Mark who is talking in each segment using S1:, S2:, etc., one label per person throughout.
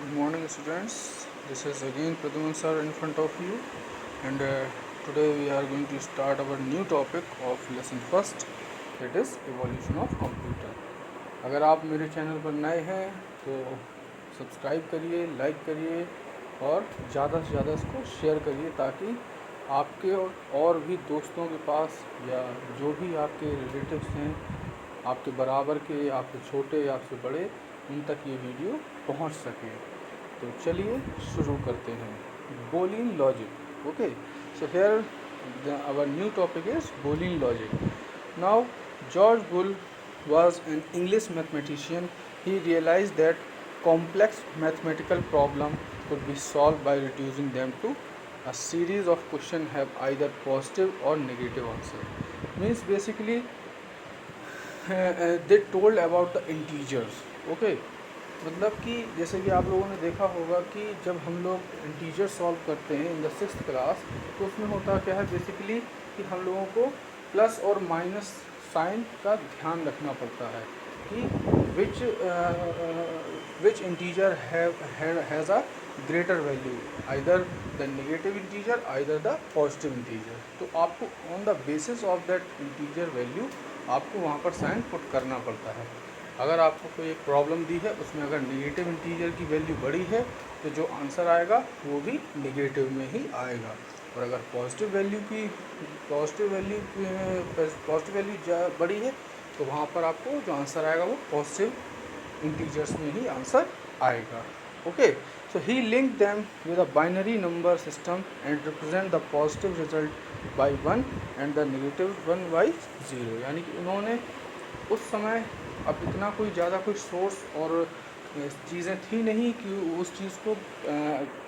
S1: Good morning, students. This is again Pradyuman sir in front of you, and today we are going to start our new topic of lesson first, that is evolution of computer. अगर आप मेरे channel पर नए हैं तो subscribe करिए, like करिए और ज़्यादा से ज़्यादा इसको शेयर करिए ताकि आपके और भी दोस्तों के पास या जो भी आपके रिलेटिव्स हैं, आपके बराबर के, आपसे छोटे या आपसे बड़े, उन तक ये वीडियो पहुंच सके। तो चलिए शुरू करते हैं। Boolean logic. Okay, so here our new topic is Boolean logic. Now, George Boole was an English mathematician. He realized that complex mathematical problems could be solved by reducing them to a series of questions have either positive or negative answer. Means basically they told about the integers. Okay, मतलब कि जैसे कि आप लोगों ने देखा होगा कि जब हम लोग इंटीजर सॉल्व करते हैं इन द 6th क्लास, तो उसमें होता क्या है बेसिकली कि हम लोगों को प्लस और माइनस साइन का ध्यान रखना पड़ता है कि which integer has a greater value, either the negative integer either the positive integer. तो आपको on the basis of that integer value आपको वहाँ पर साइन पुट करना पड़ता है। अगर आपको कोई एक प्रॉब्लम दी है, उसमें अगर नेगेटिव इंटीजर की वैल्यू बड़ी है तो जो आंसर आएगा वो भी नेगेटिव में ही आएगा, और अगर पॉजिटिव वैल्यू बड़ी है तो वहाँ पर आपको जो आंसर आएगा वो पॉजिटिव इंटीजर्स में ही आंसर आएगा। Okay, so he link them with a binary number system and represent the positive result by 1 and the negative 1 by 0। यानी कि उन्होंने उस समय, अब इतना कोई ज़्यादा कोई सोर्स और चीज़ें थी नहीं कि उस चीज़ को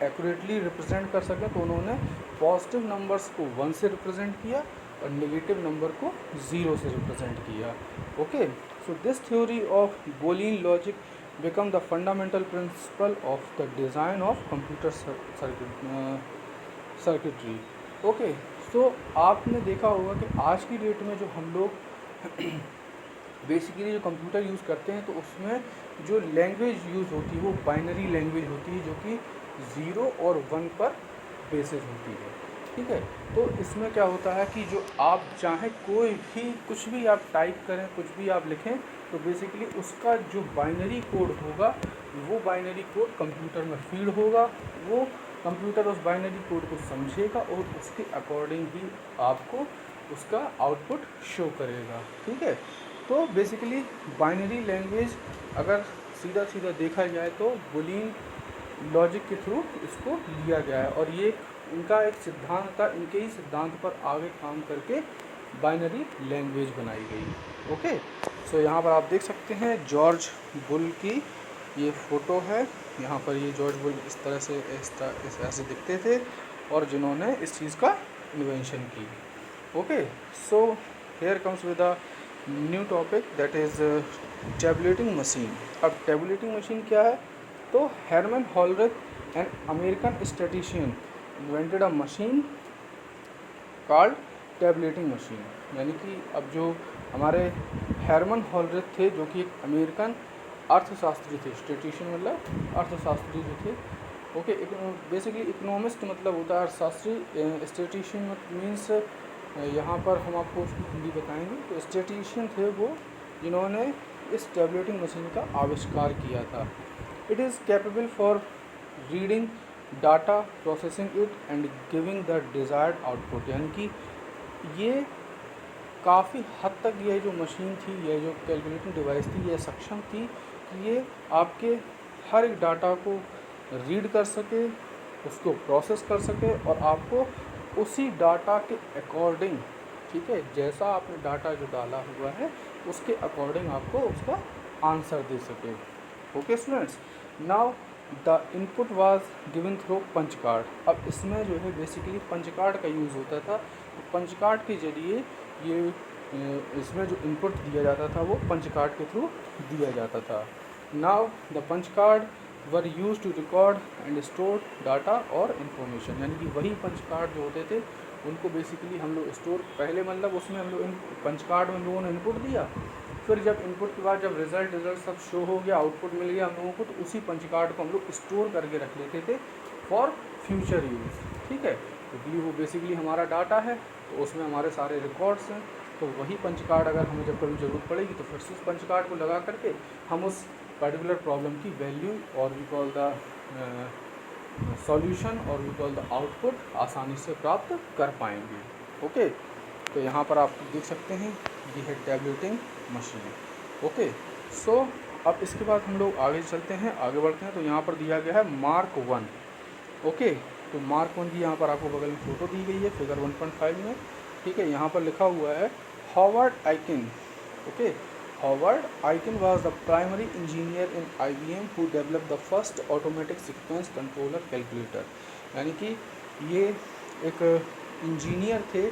S1: एक्यूरेटली रिप्रेजेंट कर सकें, तो उन्होंने पॉजिटिव नंबर्स को 1 से रिप्रेजेंट किया और नेगेटिव नंबर को 0 से रिप्रेजेंट किया। Okay, so this theory of Boolean logic become the fundamental principle of the design of computer circuitry. Okay, so आपने देखा होगा कि आज की डेट में जो हम लोग बेसिकली जो कंप्यूटर यूज़ करते हैं तो उसमें जो लैंग्वेज यूज़ होती है वो बाइनरी लैंग्वेज होती है, जो कि 0 और 1 पर बेसिस होती है। ठीक है, तो इसमें क्या होता है कि जो आप चाहें कोई भी कुछ भी आप टाइप करें, कुछ भी आप लिखें, तो बेसिकली उसका जो बाइनरी कोड होगा वो बाइनरी कोड कंप्यूटर में फीड होगा। वो कंप्यूटर उस बाइनरी कोड को समझेगा और उसके अकॉर्डिंग ही आपको उसका आउटपुट शो करेगा। ठीक है, तो बेसिकली बाइनरी लैंग्वेज अगर सीधा सीधा देखा जाए तो बुलियन लॉजिक के थ्रू इसको लिया गया है, और ये इनका एक सिद्धांत था, इनके ही सिद्धांत पर आगे काम करके बाइनरी लैंग्वेज बनाई गई। ओके, सो यहाँ पर आप देख सकते हैं जॉर्ज बुल की ये फ़ोटो है। यहाँ पर ये जॉर्ज बुल इस तरह से ऐसे दिखते थे और जिन्होंने इस चीज़ का इन्वेंशन की। Okay, so here comes with a new topic that is tabulating machine. अब टेबुलेटिंग मशीन क्या है? तो Herman Hollerith an American statistician invented a machine called tabulating machine. यानी कि अब जो हमारे हेरमन हॉलरिथ थे, जो कि एक अमेरिकन अर्थशास्त्री थे, स्टैटिस्टिशियन मतलब अर्थशास्त्री जो थे। ओके, बेसिकली इकोनॉमिस्ट मतलब होता है अर्थशास्त्री। स्टैटिस्टिशियन मीन्स यहाँ पर हम आपको उसकी हिंदी बताएंगे। तो स्टैटिस्टिशियन थे वो जिन्होंने इस टेबुलेटिंग मशीन का आविष्कार किया था। It is capable for reading data, processing it and giving the desired output. यानी कि ये काफ़ी हद तक ये जो मशीन थी, ये जो कैलकुलेटिंग डिवाइस थी, ये सक्षम थी कि ये आपके हर एक डाटा को रीड कर सके, उसको प्रोसेस कर सके और आपको उसी डाटा के अकॉर्डिंग, ठीक है, जैसा आपने डाटा जो डाला हुआ है उसके अकॉर्डिंग आपको उसका आंसर दे सके। Okay students, now the input was given through punch card. अब इसमें जो है बेसिकली पंच कार्ड का यूज़ होता था। तो पंच कार्ड के ज़रिए ये इसमें जो इनपुट दिया जाता था वो पंच कार्ड के थ्रू दिया जाता था। Now the punch card were used to record and store data और इन्फॉर्मेशन। यानी कि वही पंच कार्ड जो होते थे उनको बेसिकली हम लोग स्टोर, पहले मतलब उसमें हम लोग पंच कार्ड में लोगों ने इनपुट दिया, फिर जब इनपुट के बाद जब रिज़ल्ट सब शो हो गया, आउटपुट मिल गया हम लोगों को, तो उसी पंच कार्ड को हम लोग स्टोर करके रख लेते थे फॉर फ्यूचर यूज़। ठीक है, क्योंकि वो बेसिकली हमारा डाटा है, तो उसमें हमारे सारे रिकॉर्ड्स हैं, तो वही पंच कार्ड अगर हमें जब कभी ज़रूरत पड़ेगी तो फिर से उस पंच कार्ड को लगा करके हम उस पर्टिकुलर प्रॉब्लम की वैल्यू और वी कॉल द सॉल्यूशन और वी कॉल द आउटपुट आसानी से प्राप्त कर पाएंगे। ओके, तो यहाँ पर आप देख सकते हैं ये है टैबलेटिंग मशीन। ओके, सो अब इसके बाद हम लोग आगे चलते हैं, आगे बढ़ते हैं। तो यहाँ पर दिया गया है मार्क 1। ओके, तो मार्क 1 की यहाँ पर आपको बगल में फ़ोटो दी गई है फिगर 1.5 में। ठीक है, यहाँ पर लिखा हुआ है Howard icon. Okay, Howard icon was the primary engineer in IBM who developed the first automatic sequence controller calculator. यानी कि ये एक इंजीनियर थे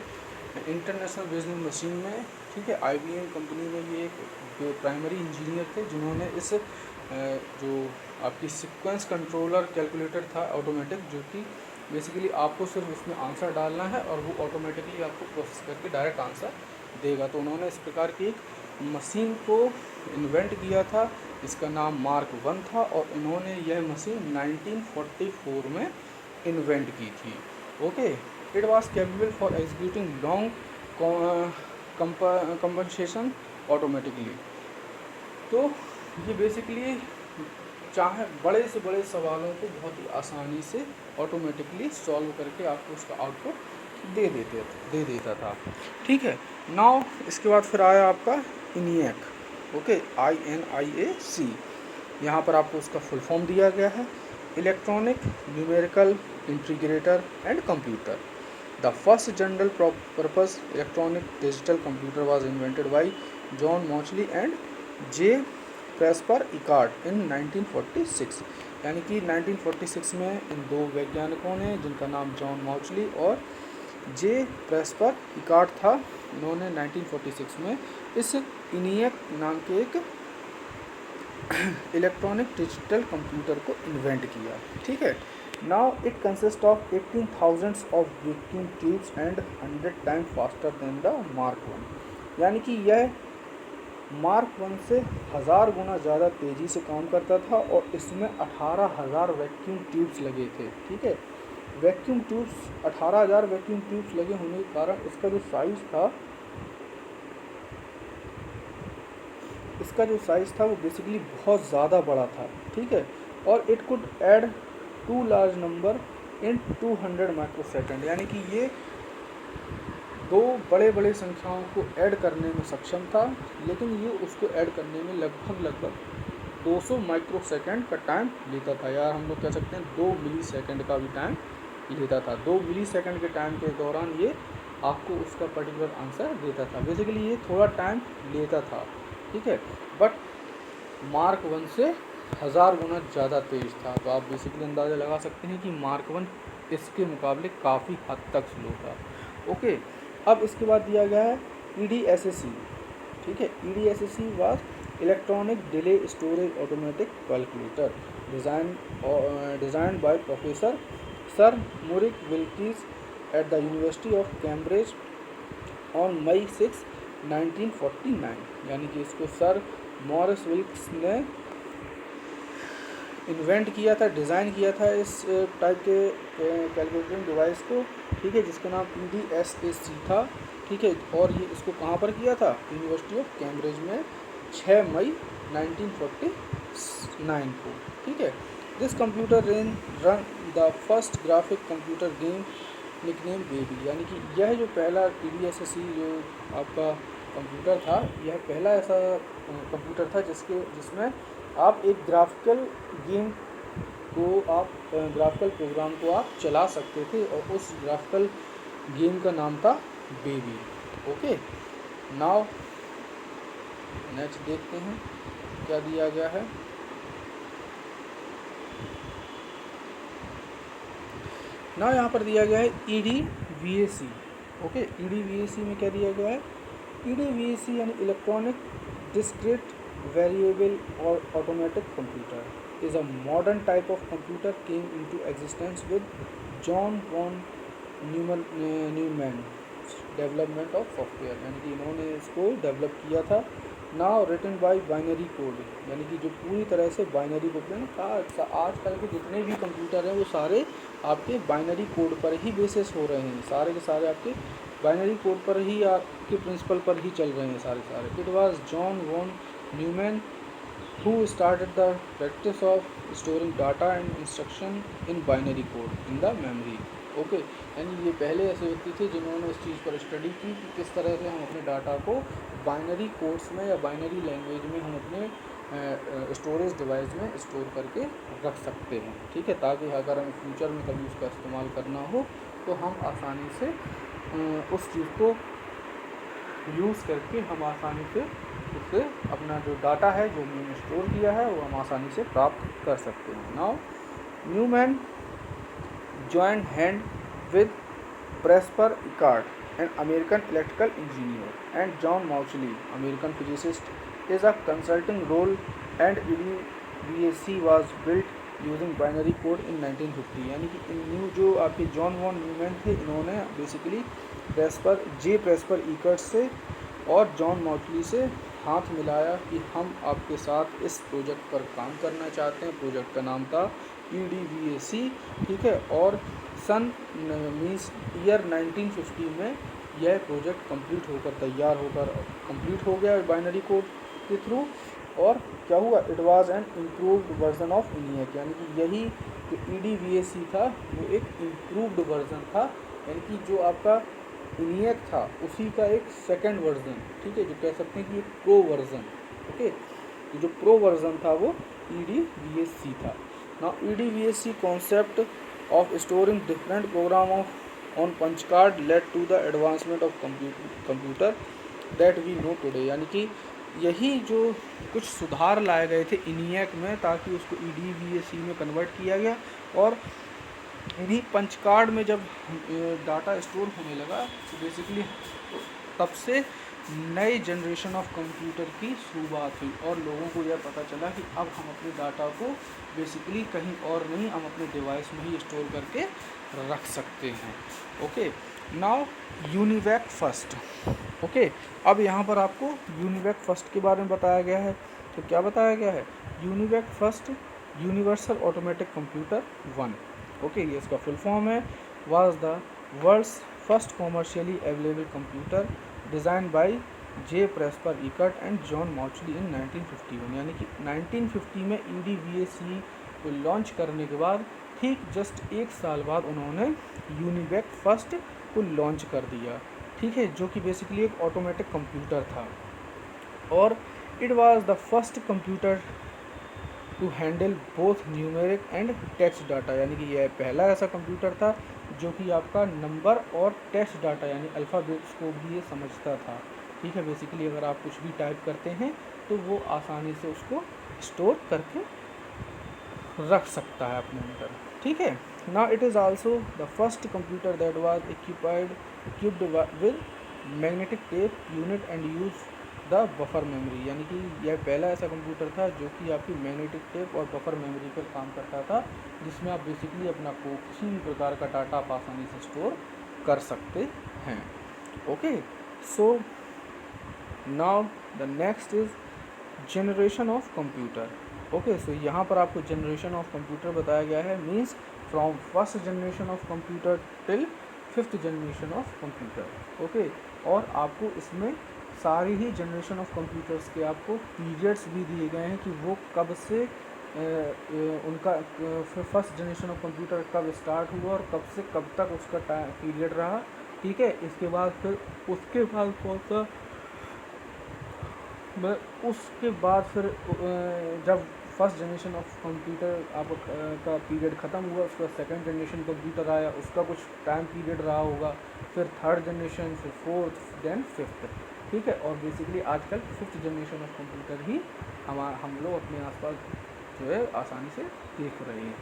S1: इंटरनेशनल बिजनेस मशीन में। ठीक है, IBM कंपनी में ये एक प्राइमरी इंजीनियर थे जिन्होंने इस जो आपकी सीक्वेंस कंट्रोलर कैलकुलेटर था ऑटोमेटिक, जो कि बेसिकली आपको सिर्फ उसमें आंसर डालना है और वो ऑटोमेटिकली आपको प्रोसेस करके डायरेक्ट आंसर देगा। तो उन्होंने इस प्रकार की एक मशीन को इन्वेंट किया था, इसका नाम मार्क 1 था, और इन्होंने यह मशीन 1944 में इन्वेंट की थी। Okay, it was capable for executing long compensation automatically. तो ये बेसिकली चाहे बड़े से बड़े सवालों को बहुत ही आसानी से ऑटोमेटिकली सॉल्व करके आपको उसका आउटपुट दे देता था। ठीक है, नाउ इसके बाद फिर आया आपका इनिएक। Okay, INIAC। यहाँ पर आपको उसका फुल फॉर्म दिया गया है electronic numerical integrator and computer. The first general purpose electronic digital computer was invented by John Mauchly and J Presper Eckert in 1946। यानी कि 1946 में इन दो वैज्ञानिकों ने, जिनका नाम जॉन मॉचली और जे प्रेस्पर इकार्ट था, इन्होंने 1946 में इस इनिएक नाम के एक इलेक्ट्रॉनिक डिजिटल कंप्यूटर को इन्वेंट किया। ठीक है, now it consist of 18,000 of vacuum tubes and 100 time faster than the mark 1। यानी कि यह मार्क 1 से 1000 गुना ज़्यादा तेज़ी से काम करता था और इसमें 18,000 वैक्यूम ट्यूब्स लगे थे। ठीक है, वैक्यूम ट्यूब्स 18,000 वैक्यूम ट्यूब्स लगे होने के कारण इसका जो साइज़ था वो बेसिकली बहुत ज़्यादा बड़ा था। ठीक है, और it could add 2 large number in 200 microsecond. यानी कि ये दो बड़े संख्याओं को ऐड करने में सक्षम था, लेकिन ये उसको ऐड करने में लगभग 200 माइक्रोसेकंड का टाइम लेता था। यार हम लोग कह सकते हैं 2 मिली सेकंड का भी टाइम लेता था। 2 मिली सेकंड के टाइम के दौरान ये आपको उसका पर्टिकुलर आंसर देता था। बेसिकली ये थोड़ा टाइम लेता था। ठीक है, बट मार्क 1 से 1000 गुना ज़्यादा तेज़ था। तो आप बेसिकली अंदाज़ा लगा सकते हैं कि मार्क 1 इसके मुकाबले काफ़ी हद तक स्लो था। ओके, अब इसके बाद दिया गया है EDSAC। ठीक है, EDSAC was electronic delay storage automatic calculator designed by professor sir Maurice Wilkes at the University of Cambridge on May 6, 1949। यानी कि इसको सर मॉरिस विल्क्स ने इन्वेंट किया था, डिज़ाइन किया था इस टाइप के कैलकुलेटिंग डिवाइस को। ठीक है, जिसका नाम EDSAC था। ठीक है, और ये इसको कहाँ पर किया था? यूनिवर्सिटी ऑफ कैम्ब्रिज में 6 मई 1949 को। ठीक है, this computer run the first graphic computer game nickname baby. यानी कि यह जो पहला EDSAC जो आपका कंप्यूटर था, यह पहला ऐसा कंप्यूटर था जिसमें आप एक ग्राफिकल गेम को ग्राफिकल प्रोग्राम को आप चला सकते थे, और उस ग्राफिकल गेम का नाम था बेबी। ओके, नाउ नेक्स्ट देखते हैं क्या दिया गया है। नाउ यहाँ पर दिया गया है EDVAC। ओके, EDVAC में क्या दिया गया है? EDVAC यानी electronic discrete variable or automatic computer is a modern type of computer came into existence with John von Neumann development of software। यानी कि इन्होंने इसको डेवलप किया था now written by binary code, यानी कि जो पूरी तरह से बाइनरी कोड आजकल के जितने भी कंप्यूटर हैं वो सारे आपके बाइनरी कोड पर ही बेसिस हो रहे हैं, सारे के सारे आपके बाइनरी कोड पर ही, आपके प्रिंसिपल पर ही चल रहे हैं सारे। It was John von Neumann who started the practice of storing data and instruction in binary code in the memory। Okay, यानी ये पहले ऐसे व्यक्ति थे जिन्होंने इस चीज़ पर स्टडी की कि किस तरह से हम अपने डाटा को बाइनरी कोड्स में या बाइनरी लैंग्वेज में हम अपने स्टोरेज डिवाइस में स्टोर करके रख सकते हैं, ठीक है, ताकि अगर हमें फ्यूचर में कभी उसका इस्तेमाल करना हो तो हम आसानी से उस चीज़ को यूज़ करके हम आसानी से उससे अपना जो डाटा है जो हमने स्टोर किया है वो हम आसानी से प्राप्त कर सकते हैं। Now Neumann joined hand with Presper Eckert an American electrical engineer and John Mauchly American physicist is a consulting role and EDVAC was built using binary code in 1950। यानी कि न्यू जो आपके जॉन वॉन न्यूमैन थे, इन्होंने basically प्रेस्पर Eckert से और John माउचली से हाथ मिलाया कि हम आपके साथ इस प्रोजेक्ट पर काम करना चाहते हैं। प्रोजेक्ट का नाम था EDVAC, ठीक है, और सन मीन्स ईयर 1950 में यह प्रोजेक्ट कंप्लीट होकर तैयार होकर कंप्लीट हो गया बाइनरी कोड के थ्रू। और क्या हुआ, it was an improved version of ENIAC, यानी कि यही जो EDVAC था वो एक इम्प्रूव्ड वर्जन था, यानी कि जो आपका ENIAC था उसी का एक सेकंड वर्जन, ठीक है, जो कह सकते हैं कि एक प्रो वर्जन। ओके, जो प्रो वर्जन था वो EDVAC था। Now EDVAC concept of storing different program on punch card led to the advancement of computer that we know today, यानी कि यही जो कुछ सुधार लाए गए थे ENIAC में ताकि उसको EDVAC में कन्वर्ट किया गया, और इन्हीं पंच कार्ड में जब डाटा स्टोर होने लगा तो बेसिकली तब से नए जनरेशन ऑफ कंप्यूटर की शुरुआत हुई और लोगों को यह पता चला कि अब हम अपने डाटा को बेसिकली कहीं और नहीं, हम अपने डिवाइस में ही स्टोर करके रख सकते हैं। Okay, now UNIVAC first. Okay, अब यहाँ पर आपको यूनिवैक फर्स्ट के बारे में बताया गया है। तो क्या बताया गया है, UNIVAC first universal automatic computer 1। Okay, ये इसका फुल फॉर्म है, was the world's first commercially available computer design by J Presper Eckert and John Mauchly in 1951। यानी कि 1950 में EDVAC को लॉन्च करने के बाद ठीक जस्ट एक साल बाद उन्होंने यूनिवैक फर्स्ट को लॉन्च कर दिया, ठीक है, जो कि बेसिकली एक ऑटोमेटिक कंप्यूटर था। और it was the first computer to handle both numeric and text data, यानी कि यह पहला ऐसा कंप्यूटर था जो कि आपका नंबर और टेक्स्ट डाटा यानी अल्फ़ाबेट्स को भी ये समझता था, ठीक है। बेसिकली अगर आप कुछ भी टाइप करते हैं तो वो आसानी से उसको स्टोर करके रख सकता है अपने अंदर, ठीक है। Now it is also the first computer that was equipped with magnetic tape unit and use the buffer memory, यानी कि यह पहला ऐसा कंप्यूटर था जो कि आपकी मैग्नेटिक टेप और बफर मेमोरी पर काम करता था, जिसमें आप बेसिकली अपना किसी भी प्रकार का डाटा आप आसानी से स्टोर कर सकते हैं। Okay, so now the next is generation of computer. Okay, so यहाँ पर आपको जनरेशन ऑफ कंप्यूटर बताया गया है, means from first generation of computer till 5th generation of computer. Okay, और आपको इसमें सारी ही जनरेशन ऑफ कंप्यूटर्स के आपको पीरियड्स भी दिए गए हैं कि वो कब से उनका फर्स्ट जनरेशन ऑफ कंप्यूटर कब स्टार्ट हुआ और कब से कब तक उसका टाइम पीरियड रहा, ठीक है। इसके बाद फिर उसके बाद कौन सा, उसके बाद फिर जब फर्स्ट जनरेशन ऑफ कंप्यूटर का पीरियड ख़त्म हुआ, उसका सेकंड जनरेशन कंप्यूटर आया, उसका कुछ टाइम पीरियड रहा होगा, फिर थर्ड जनरेशन, फिर फोर्थ, देन फिफ्थ, ठीक है। और बेसिकली आजकल 5th जनरेशन ऑफ कंप्यूटर ही हम लोग अपने आसपास जो है आसानी से देख रहे हैं,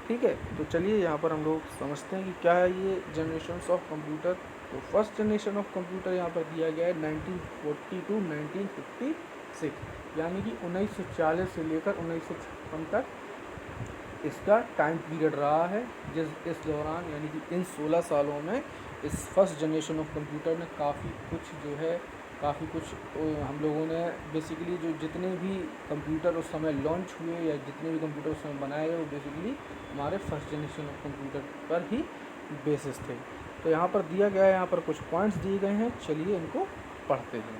S1: ठीक है। तो चलिए यहाँ पर हम लोग समझते हैं कि क्या है ये जनरेशन ऑफ कंप्यूटर। तो फर्स्ट जनरेशन ऑफ कंप्यूटर यहाँ पर दिया गया है 1940 टू 1956, यानी कि 1940 से लेकर 1956 तक इसका टाइम पीरियड रहा है। इस दौरान यानी कि इन 16 सालों में इस फर्स्ट जनरेशन ऑफ कंप्यूटर ने काफ़ी कुछ जो है काफ़ी कुछ हम लोगों ने बेसिकली जो जितने भी कंप्यूटर उस समय लॉन्च हुए या जितने भी कंप्यूटर उस समय बनाए गए वो बेसिकली हमारे फर्स्ट जनरेशन ऑफ कंप्यूटर पर ही बेसिस थे। तो यहाँ पर दिया गया है, यहाँ पर कुछ पॉइंट्स दिए गए हैं, चलिए इनको पढ़ते हैं।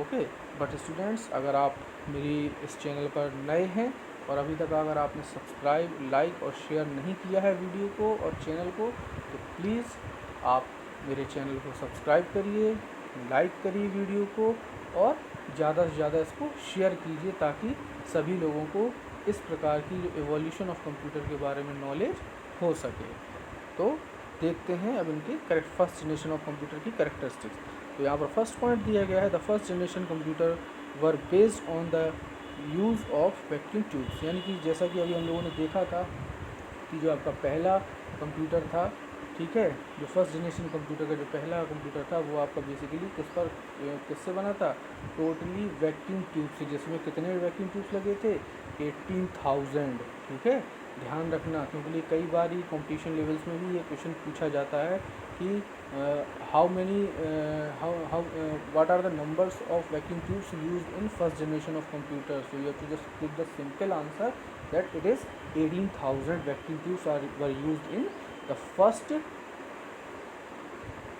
S1: ओके, बट स्टूडेंट्स अगर आप मेरी इस चैनल पर नए हैं और अभी तक अगर आपने सब्सक्राइब, लाइक और शेयर नहीं किया है वीडियो को और चैनल को, तो प्लीज़ आप मेरे चैनल को सब्सक्राइब करिए, लाइक करिए वीडियो को और ज़्यादा से ज़्यादा इसको शेयर कीजिए ताकि सभी लोगों को इस प्रकार की जो एवोल्यूशन ऑफ कंप्यूटर के बारे में नॉलेज हो सके। तो देखते हैं अब इनके फर्स्ट जनरेशन ऑफ कंप्यूटर की कैरेक्टरिस्टिक्स। तो यहाँ पर फर्स्ट पॉइंट दिया गया है, the first generation computer were based on the use of vacuum tubes. यानी कि जैसा कि अभी हम लोगों ने देखा था कि जो आपका पहला कंप्यूटर था, ठीक है, जो फर्स्ट जनरेशन कंप्यूटर का जो पहला कंप्यूटर था वो आपका बेसिकली किससे बना था, टोटली वैक्यूम ट्यूब से, जिसमें कितने वैक्यूम ट्यूब्स लगे थे, 18,000। ठीक है, ध्यान रखना क्योंकि कई बार ही कॉम्पिटिशन लेवल्स में भी ये क्वेश्चन पूछा जाता है कि how what are the numbers of vacuum tubes used in first generation of computer. So you have to just give the simple answer that it is 18,000 vacuum tubes were used in the first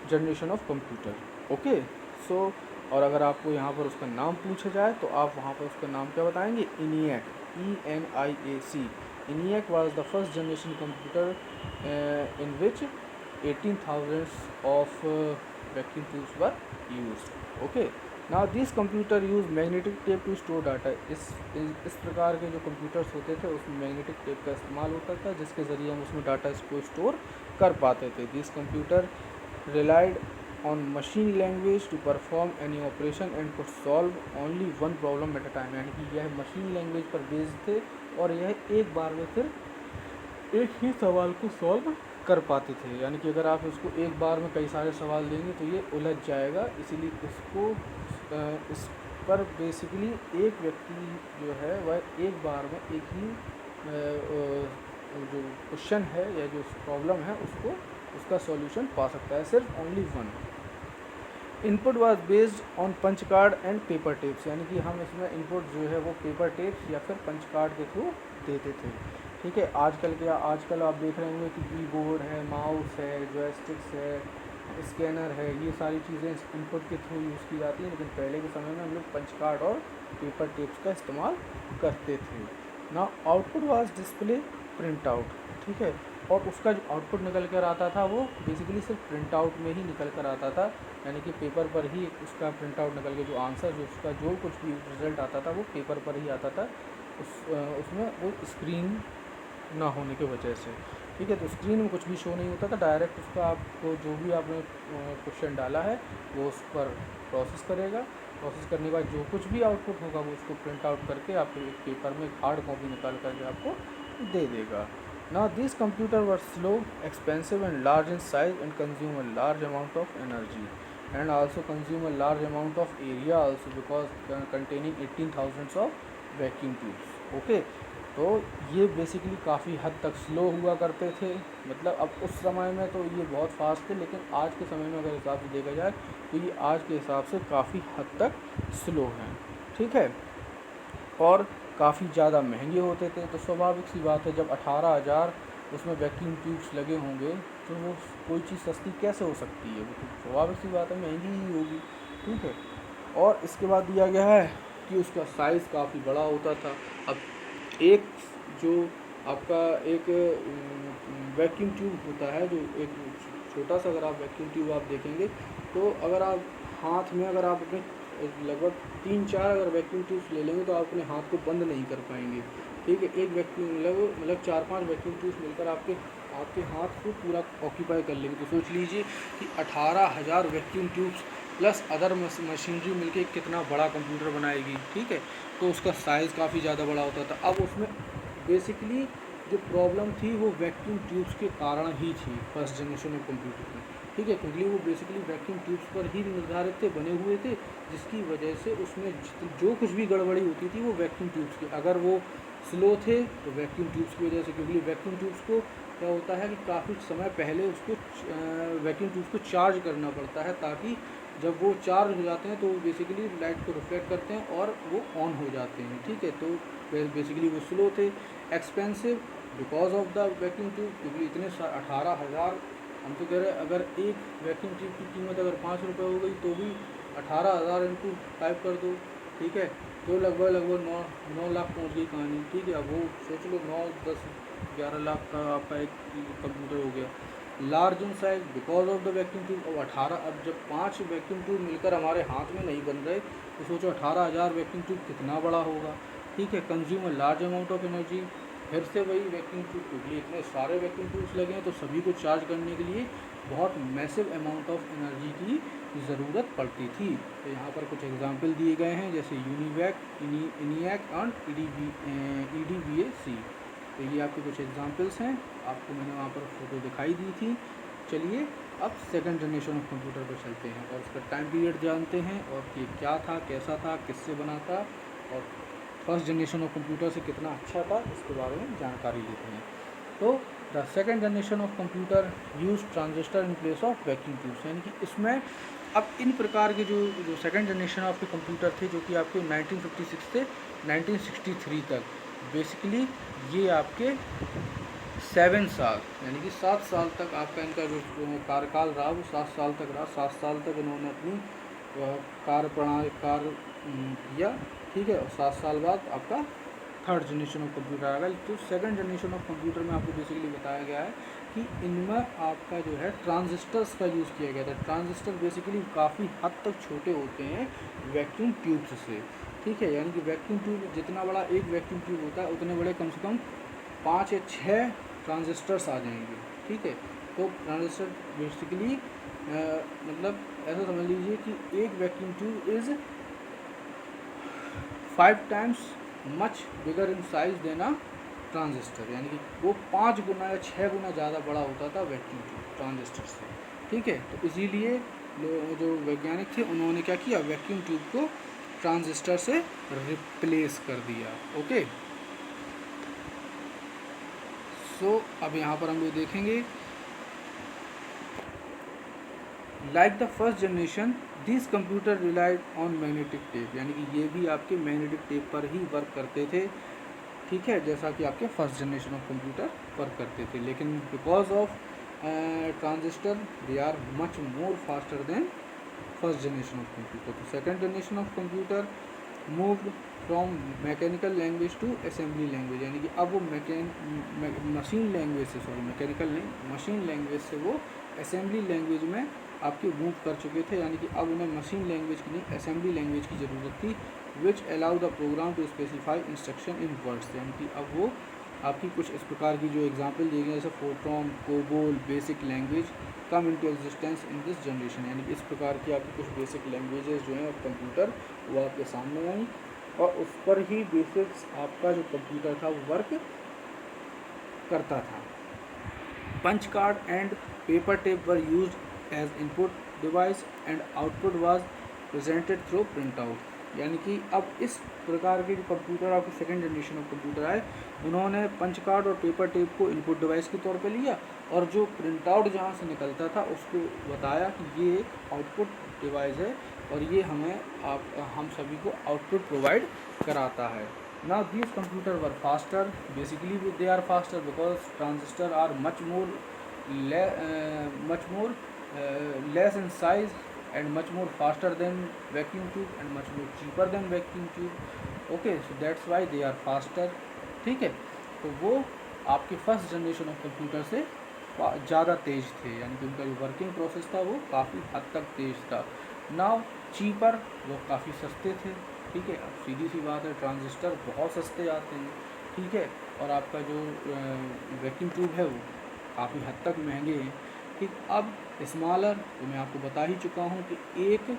S1: generation of computer. Okay, so और अगर आपको यहाँ पर उसका नाम पूछा जाए तो आप वहाँ पर उसका नाम क्या बताएंगे, ENIAC, ENIAC। ENIAC was the first generation computer in which 18,000 of vacuum tubes were used. Okay, now these computer use magnetic tape to store data। इस प्रकार के जो कंप्यूटर्स होते थे उसमें मैग्नेटिक टेप का इस्तेमाल होता था जिसके ज़रिए हम उसमें डाटा को स्टोर कर पाते थे। This computer relied on machine language to perform any operation and could solve only one problem at a time। यानी कि यह मशीन लैंग्वेज पर बेस्ड थे और यह एक बार में सिर्फ एक ही सवाल को सॉल्व कर पाते थे। यानी कि अगर आप इसको एक बार में कई सारे सवाल देंगे तो ये उलझ जाएगा, इसीलिए इसको इस पर बेसिकली एक व्यक्ति जो है वह एक बार में एक ही जो क्वेश्चन है या जो प्रॉब्लम है उसका सॉल्यूशन पा सकता है, सिर्फ only one. Input was based on punch card and paper tapes. यानी कि हम इसमें इनपुट जो है वो पेपर टेप्स या फिर पंच कार्ड के थ्रू देते थे। ठीक है, आजकल आप देख रहे होंगे कि कीबोर्ड है, माउस है, जॉयस्टिक्स है, स्कैनर है, ये सारी चीज़ें इनपुट के थ्रू यूज़ की जाती हैं, लेकिन पहले के समय में हम लोग पंच कार्ड और पेपर टेप्स का इस्तेमाल करते थे। ना output was display print out. ठीक है, और उसका जो आउटपुट निकल कर आता था वो बेसिकली सिर्फ प्रिंट आउट में ही निकल कर आता था। यानी कि पेपर पर ही उसका प्रिंट आउट निकल के जो आंसर जो उसका जो कुछ भी रिज़ल्ट आता था वो पेपर पर ही आता था, उसमें वो स्क्रीन ना होने की वजह से। ठीक है, तो स्क्रीन में कुछ भी शो नहीं होता था, डायरेक्ट उसका आपको जो भी आपने क्वेश्चन डाला है वो उस पर प्रोसेस करेगा। प्रोसेस करने के बाद जो कुछ भी आउटपुट होगा वो उसको प्रिंट आउट करके आपको एक पेपर में हार्ड कॉपी निकाल करके आपको दे देगा। Now these computers were slow, expensive and large in size and consume a large amount of energy and also consume a large amount of area also because containing 18,000 of vacuum tubes. Okay, तो ये basically काफ़ी हद तक slow हुआ करते थे। मतलब अब उस समय में तो ये बहुत फास्ट थे, लेकिन आज के समय में अगर हिसाब से देखा जाए तो ये आज के हिसाब से काफ़ी हद तक स्लो हैं। ठीक है, और काफ़ी ज़्यादा महंगे होते थे। तो स्वाभाविक सी बात है, जब 18,000 उसमें वैक्यूम ट्यूब्स लगे होंगे तो वो कोई चीज़ सस्ती कैसे हो सकती है, वो तो स्वाभाविक सी बात है महंगी ही होगी। ठीक है, और इसके बाद दिया गया है कि उसका साइज़ काफ़ी बड़ा होता था। अब एक जो आपका एक वैक्यूम ट्यूब होता है, जो एक छोटा सा अगर आप वैक्यूम ट्यूब आप देखेंगे तो अगर आप हाथ में अगर आप अपने लगभग 3-4 अगर वैक्यूम ट्यूब्स ले लेंगे तो आप अपने हाथ को बंद नहीं कर पाएंगे। ठीक है, एक वैक्यूम मतलब 4-5 वैक्यूम ट्यूब्स मिलकर आपके हाथ को पूरा ऑक्यूपाई कर लेंगे। तो सोच लीजिए कि 18,000 vacuum tubes plus other machinery मिलके कितना बड़ा कंप्यूटर बनाएगी। ठीक है, तो उसका साइज़ काफ़ी ज़्यादा बड़ा होता था। अब उसमें बेसिकली जो प्रॉब्लम थी वो वैक्यूम ट्यूब्स के कारण ही थी फर्स्ट जनरेशन ऑफ कंप्यूटर में। ठीक है, क्योंकि वो बेसिकली वैक्यूम ट्यूब्स पर ही निर्धारित थे, बने हुए थे, जिसकी वजह से उसमें जो कुछ भी गड़बड़ी होती थी वो वैक्यूम ट्यूब्स की, अगर वो स्लो थे तो वैक्यूम ट्यूब्स की वजह से, क्योंकि वैक्यूम ट्यूब्स को क्या होता है कि काफ़ी समय पहले उसको वैक्यूम ट्यूब्स को चार्ज करना पड़ता है ताकि जब वो चार्ज हो जाते हैं तो बेसिकली लाइट को रिफ्लेक्ट करते हैं और वो ऑन हो जाते हैं, ठीक है। तो बेसिकली वो स्लो थे, expensive because of the vacuum tube, क्योंकि इतने 18,000, हम तो कह रहे हैं अगर एक वैक्यूम ट्यूब की कीमत अगर 5 रुपये हो गई तो भी 18,000 इंटू 5 कर दो, ठीक है, तो लगभग 9 लाख पहुँच गई कहानी, ठीक है। अब वो सोच लो 9, 10, 11 लाख का आपका एक कंप्यूटर हो गया। Large in size because of the vacuum tube. अब 18, अब जब 5 वैक्यूम ट्यूब मिलकर हमारे हाथ में नहीं बन रहे तो सोचो 18,000 वैक्यूम ट्यूब कितना बड़ा होगा, ठीक है। Consume large amount of energy, फिर से वही वैक्यूम ट्यूब, क्योंकि इतने सारे वैक्यूम ट्यूब्स लगे हैं तो सभी को चार्ज करने के लिए बहुत मैसिव अमाउंट ऑफ एनर्जी की ज़रूरत पड़ती थी। तो यहाँ पर कुछ एग्जांपल दिए गए हैं, जैसे यूनिवैक, इनियक एंड EDVAC। तो ये आपके कुछ एग्जांपल्स हैं, आपको मैंने वहाँ पर फोटो दिखाई दी थी। चलिए अब सेकंड जनरेशन ऑफ कंप्यूटर पर चलते हैं और उसका टाइम पीरियड जानते हैं और ये क्या था, कैसा था, किससे बना था और फर्स्ट जनरेशन ऑफ कंप्यूटर से कितना अच्छा था, इसके बारे में जानकारी लेते हैं। तो the second generation of computer use transistor in place of vacuum tubes, यानी कि इसमें अब इन प्रकार के जो सेकंड जनरेशन ऑफ के कंप्यूटर थे जो कि आपके 1956 से 1963 तक, बेसिकली ये आपके 7 साल यानी कि 7 साल तक आपका इनका जो कार्यकाल रहा वो 7 साल तक रहा। 7 साल तक इन्होंने अपनी कार्य किया, ठीक है। और 7 साल बाद आपका थर्ड जनरेशन ऑफ कंप्यूटर आ गया। तो सेकंड जनरेशन ऑफ कंप्यूटर में आपको बेसिकली बताया गया है कि इनमें आपका जो है ट्रांजिस्टर्स का यूज़ किया गया था। ट्रांजिस्टर बेसिकली काफ़ी हद तक छोटे होते हैं वैक्यूम ट्यूब्स से, ठीक है। यानी कि वैक्यूम ट्यूब जितना बड़ा एक वैक्यूम ट्यूब होता है उतने बड़े कम से कम 5 या 6 ट्रांजिस्टर्स आ जाएंगे, ठीक है। तो ट्रांजिस्टर बेसिकली मतलब ऐसा समझ लीजिए कि एक vacuum tube is 5 times much bigger in size than a transistor, यानी कि वो 5 गुना या 6 गुना ज़्यादा बड़ा होता था वैक्यूम ट्यूब ट्रांजिस्टर से, ठीक है। तो इसीलिए जो वैज्ञानिक थे उन्होंने क्या किया, वैक्यूम ट्यूब को ट्रांजिस्टर से रिप्लेस कर दिया, ओके। सो अब यहाँ पर हम लोग देखेंगे like the first generation this computer relied on magnetic tape, यानी कि ये भी आपके मैग्नेटिक टेप पर ही वर्क करते थे, ठीक है, जैसा कि आपके first generation of computer work करते थे। लेकिन because of transistor they are much more faster than first generation of computer. तो second generation of computer moved from mechanical language to assembly language, यानी कि अब वो मशीन लैंग्वेज से, sorry mechanical नहीं, मशीन लैंग्वेज से वो असेंबली लैंग्वेज में आपके मूव कर चुके थे। यानी कि अब उन्हें मशीन लैंग्वेज की नहीं असेंबली लैंग्वेज की ज़रूरत थी, which allow the program to specify instruction in words, यानी कि अब वो आपकी कुछ इस प्रकार की जो एग्जांपल दिए गए जैसे Fortran, COBOL, basic language come into existence in this generation, यानी कि इस प्रकार की आपकी कुछ बेसिक लैंग्वेजेस जो हैं कंप्यूटर वो आपके सामने आई और उस पर ही बेसिक्स आपका जो कंप्यूटर था वो वर्क करता था। Punch card and paper tape were used as input device and output was presented through print out, यानी कि अब इस प्रकार के जो कंप्यूटर आपके सेकेंड जनरेशन ऑफ कंप्यूटर आए उन्होंने पंच कार्ड और पेपर टेप को इनपुट डिवाइस के तौर पे लिया और जो प्रिंट आउट जहाँ से निकलता था उसको बताया कि ये आउटपुट डिवाइस है और ये हम सभी को आउटपुट प्रोवाइड कराता है। Now these computer were faster, basically they are faster because transistor are much more less in size and much more faster than vacuum tube and much more cheaper than vacuum tube, okay, so that's why they are faster, ठीक है। तो वो आपके first generation of computer से ज़्यादा तेज़ थे, यानी कि उनका जो वर्किंग प्रोसेस था वो काफ़ी हद तक तेज़ था। नाउ चीपर, वो काफ़ी सस्ते थे, ठीक है। अब सीधी सी बात है ट्रांजिस्टर बहुत सस्ते आते हैं, ठीक है, और आपका जो वैक्यूम ट्यूब है वो काफ़ी हद तक महंगे हैं, ठीक। अब स्मॉलर, तो मैं आपको बता ही चुका हूँ कि एक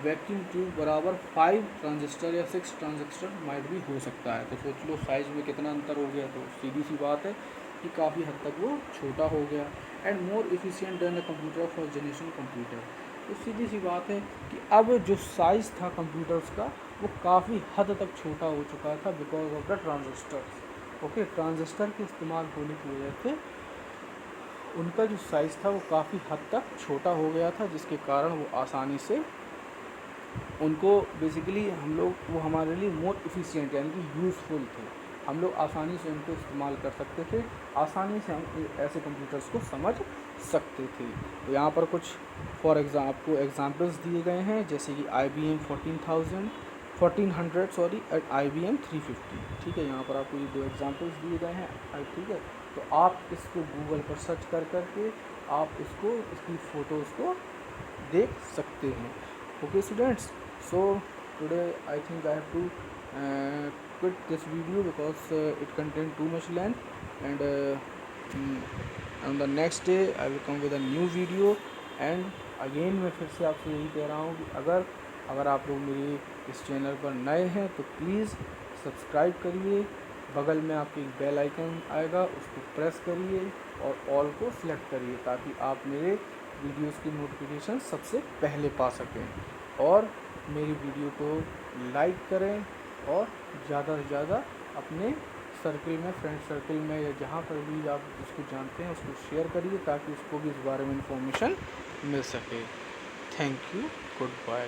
S1: वैक्यूम ट्यूब बराबर 5 ट्रांजिस्टर या 6 ट्रांजिस्टर माइट भी हो सकता है। तो सोच लो साइज़ में कितना अंतर हो गया, तो सीधी सी बात है कि काफ़ी हद तक वो छोटा हो गया। And more efficient than the computer first generation computer, तो सीधी सी बात है कि अब जो साइज़ था कंप्यूटर्स का वो काफ़ी हद तक छोटा हो चुका था because of the transistor, okay. Transistor के इस्तेमाल होने की वजह से उनका जो साइज़ था वो काफ़ी हद तक छोटा हो गया था, जिसके कारण वो आसानी से उनको बेसिकली हम लोग वो हमारे लिए मोर इफ़िशिएंट यानी कि यूज़फुल थे। हम लोग आसानी से उनको इस्तेमाल कर सकते थे, आसानी से हम ऐसे कंप्यूटर्स को समझ सकते थे। तो यहाँ पर कुछ आपको एग्जांपल्स दिए गए हैं, जैसे कि IBM 1400 सॉरी IBM 350। ठीक है, यहाँ पर आपको ये 2 एग्जांपल्स दिए गए हैं। ठीक है, तो आप इसको गूगल पर सर्च कर करके आप इसकी फ़ोटोज़ को देख सकते हैं। Okay students, so today I think I have to quit this video because it contained too much length, and on the next day I will come with a new video। and again मैं फिर से आपसे यही कह रहा हूँ कि अगर आप लोग मेरे इस चैनल पर नए हैं तो प्लीज़ सब्सक्राइब करिए, बगल में आपके एक बेल आइकन आएगा, उसको प्रेस करिए और ऑल को सिलेक्ट करिए ताकि आप मेरे वीडियोस की नोटिफिकेशन सबसे पहले पा सकें। और मेरी वीडियो को लाइक करें और ज़्यादा से ज़्यादा अपने सर्कल में, फ्रेंड सर्कल में या जहाँ पर भी आप जिसको जानते हैं उसको शेयर करिए ताकि उसको भी इस बारे में इंफॉर्मेशन मिल सके। Thank you, good bye.